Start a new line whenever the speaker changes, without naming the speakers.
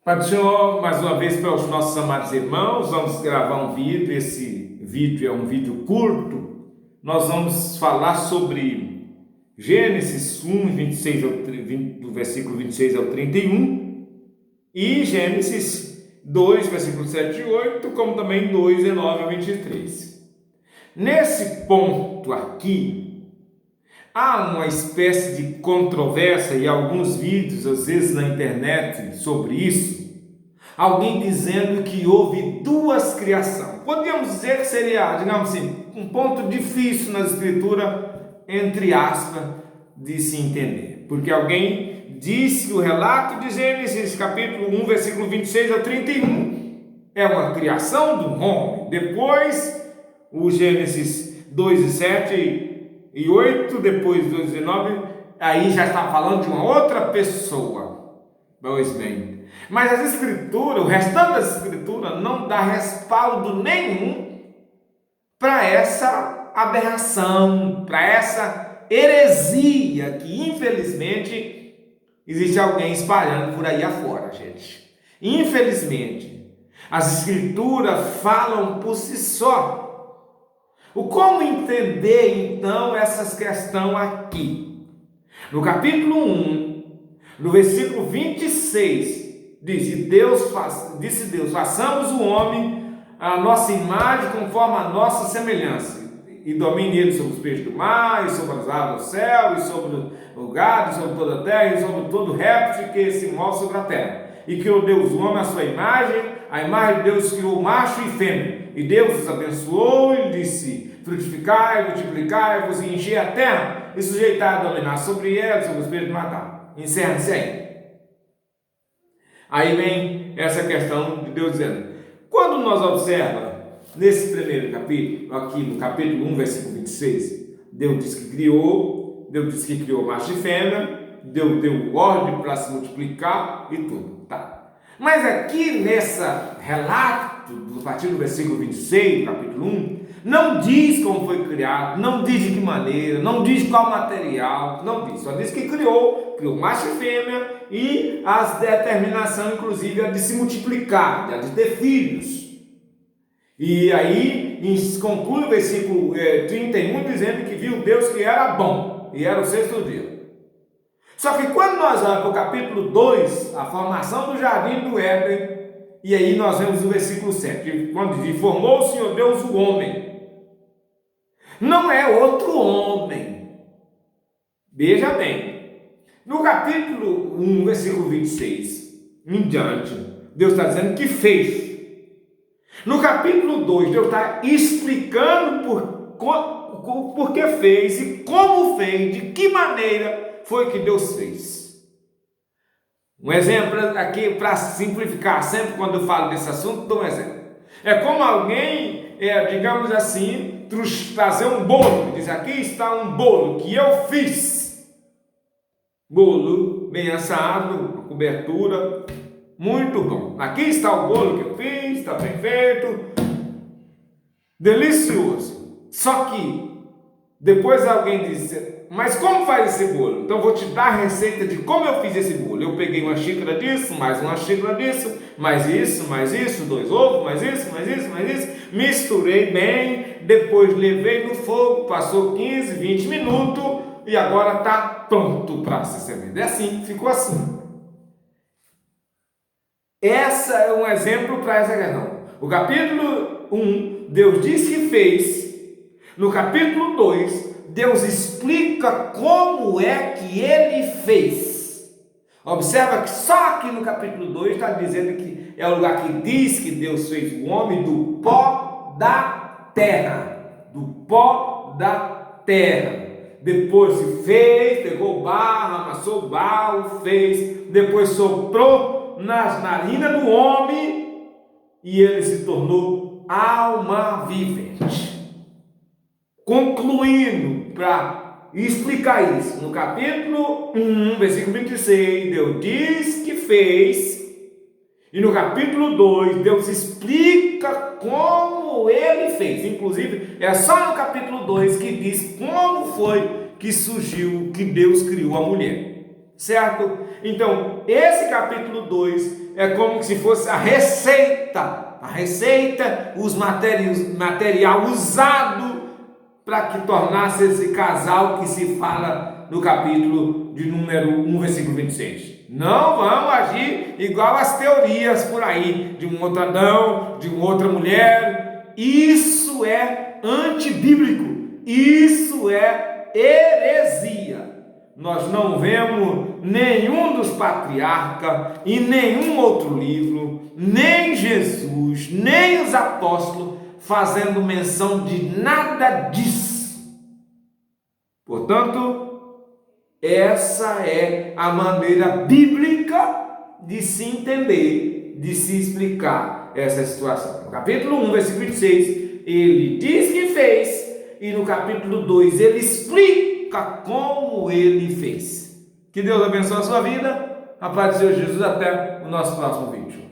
Pai do Senhor, mais uma vez para os nossos amados irmãos, vamos gravar um vídeo. Esse vídeo é um vídeo curto. Nós vamos falar sobre Gênesis 1, 26 do versículo 26 ao 31 e Gênesis 2, versículo 7 e 8, como também 2, 19 a 23. Nesse ponto aqui, há uma espécie de controvérsia e alguns vídeos, às vezes na internet, sobre isso. Alguém dizendo que houve duas criações. Podemos dizer que seria, digamos assim, um ponto difícil na escritura, entre aspas, de se entender. Porque alguém disse que o relato de Gênesis, capítulo 1, versículo 26 ao 31, é uma criação do homem. Depois, o Gênesis 2, 7 e 8, depois 2, 19, aí já está falando de uma outra pessoa. Pois bem, mas as escrituras, o restante das escrituras não dá respaldo nenhum para essa aberração, para essa heresia que infelizmente existe alguém espalhando por aí afora, gente. Infelizmente, as escrituras falam por si só. Como entender então essas questões aqui? No capítulo 1, no versículo 26, disse Deus, façamos o homem a nossa imagem conforme a nossa semelhança, e domine ele sobre os peixes do mar, e sobre as aves do céu, e sobre o gado, e sobre toda a terra, e sobre todo réptil que se move sobre a terra. E criou Deus o homem à sua imagem, a imagem de Deus criou macho e fêmea. E Deus os abençoou e disse: frutificai, multiplicai-vos e enchei a terra, e sujeitai a dominar sobre ela, sobre os peixes do mar. Encerra-se aí. Aí vem essa questão de Deus dizendo, quando nós observamos nesse primeiro capítulo, aqui no capítulo 1, versículo 26, Deus diz que criou macho e fêmea, Deus deu ordem para se multiplicar e tudo, tá? Mas aqui nessa relato, a partir do versículo 26, do capítulo 1, não diz como foi criado, não diz de que maneira, não diz qual material, não diz, só diz que criou macho e fêmea, e as determinação, inclusive, a de se multiplicar, a de ter filhos. E aí conclui o versículo 31 dizendo que viu Deus que era bom, e era o sexto dia. Só que quando nós vamos para o capítulo 2, a formação do jardim do Éden, e aí nós vemos o versículo 7, quando diz, formou o Senhor Deus o homem. Não é outro homem. Veja bem, no capítulo 1, versículo 26, em diante, Deus está dizendo que fez. No capítulo 2, Deus está explicando por que fez e como fez, de que maneira foi que Deus fez. Um exemplo aqui, para simplificar, sempre quando eu falo desse assunto, dou um exemplo. É como alguém, digamos assim, trazer um bolo, diz, aqui está um bolo que eu fiz. Bolo bem assado, cobertura, muito bom. Aqui está o bolo que eu fiz, está bem feito, delicioso. Só que depois alguém disse, mas como faz esse bolo? Então vou te dar a receita de como eu fiz esse bolo. Eu peguei uma xícara disso, mais uma xícara disso, mais isso, 2 ovos, mais isso, misturei bem, depois levei no fogo, passou 15, 20 minutos e agora está pronto para se servir. É assim, ficou assim. Essa é um exemplo para essa questão. O capítulo 1, Deus diz que fez. No capítulo 2, Deus explica como é que ele fez. Observa que só aqui no capítulo 2 está dizendo que é o lugar que diz que Deus fez o homem do pó da terra. Do pó da terra. Depois se fez, pegou barro, amassou barro, fez. Depois soprou nas narinas do homem e ele se tornou alma vivente. Concluindo, para explicar isso, no capítulo 1, versículo 26, Deus diz que fez, e no capítulo 2, Deus explica como ele fez. Inclusive, é só no capítulo 2 que diz como foi que surgiu, que Deus criou a mulher, certo? Então, esse capítulo 2 é como se fosse a receita, os material usado para que tornasse esse casal que se fala no capítulo de número 1, versículo 26. Não vamos agir igual as teorias por aí, de um outro Adão, de uma outra mulher. Isso é antibíblico, isso é heresia. Nós não vemos nenhum dos patriarcas e nenhum outro livro, nem Jesus, nem os apóstolos, fazendo menção de nada disso. Portanto, essa é a maneira bíblica de se entender, de se explicar essa situação. No capítulo 1, versículo 26, ele diz que fez, e no capítulo 2 ele explica como ele fez. Que Deus abençoe a sua vida. A paz do Senhor Jesus. Até o nosso próximo vídeo.